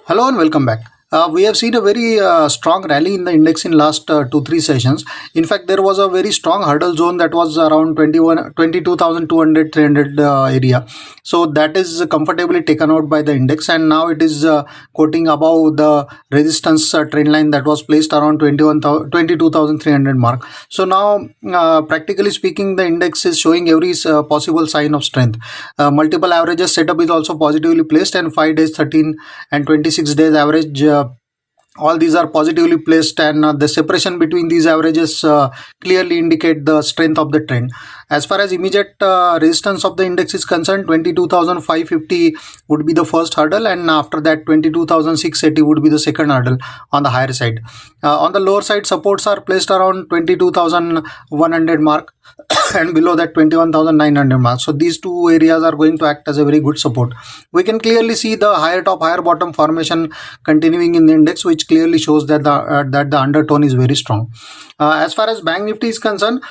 Hello and welcome back. We have seen a very strong rally in the index in last 2-3 sessions. In fact, there was a very strong hurdle zone that was around 22,200 300 area. So that is comfortably taken out by the index, and now it is quoting above the resistance trend line that was placed around 22,300 mark. So now, practically speaking, the index is showing every possible sign of strength. Multiple averages setup is also positively placed, and 5 days, 13 and 26 days average, all these are positively placed, and the separation between these averages clearly indicate the strength of the trend. As far as immediate resistance of the index is concerned, 22,550 would be the first hurdle, and after that 22,680 would be the second hurdle on the higher side. On the lower side, supports are placed around 22,100 mark and below that 21,900 mark. So these two areas are going to act as a very good support. We can clearly see the higher top higher bottom formation continuing in the index, which clearly shows that the undertone is very strong. As far as bank nifty is concerned,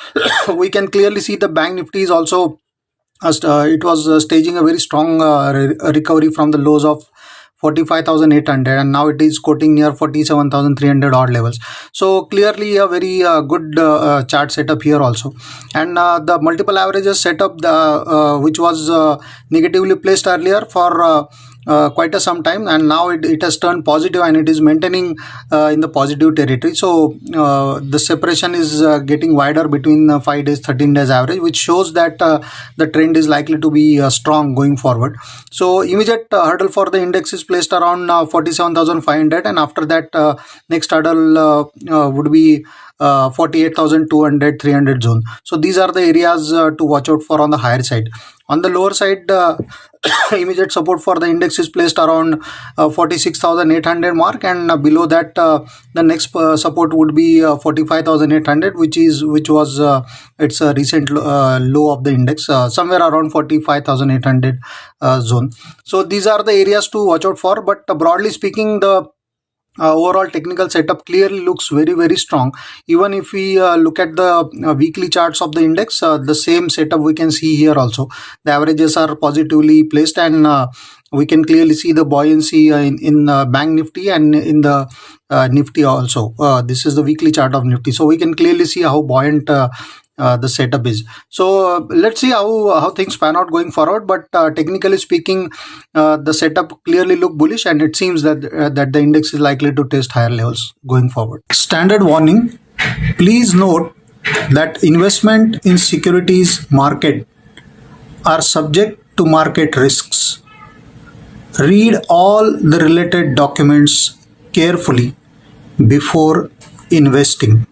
we can clearly see the bank nifty is also it was staging a very strong recovery from the lows of 45,800, and now it is quoting near 47,300 odd levels. So clearly a very good chart setup here also. And the multiple averages setup, which was negatively placed earlier for quite some time, and now it has turned positive and it is maintaining in the positive territory. So the separation is getting wider between 5 days 13 days average, which shows that the trend is likely to be strong going forward. So immediate hurdle for the index is placed around 47,500, and after that next hurdle would be 48,200 300 zone. So these are the areas to watch out for on the higher side. On the lower side, immediate support for the index is placed around 46,800 mark, and below that the next support would be 45,800, which was its recent low of the index, somewhere around 45,800 zone. So these are the areas to watch out for. But broadly speaking, the overall technical setup clearly looks very strong. Even if we look at the weekly charts of the index, the same setup we can see here also. The averages are positively placed, and we can clearly see the buoyancy in bank nifty and in the nifty also. This is the weekly chart of nifty, so we can clearly see how buoyant the setup is. So let's see how things pan out going forward. But technically speaking, the setup clearly look bullish, and it seems that the index is likely to test higher levels going forward. Standard warning: please note that investment in securities market are subject to market risks. Read all the related documents carefully before investing.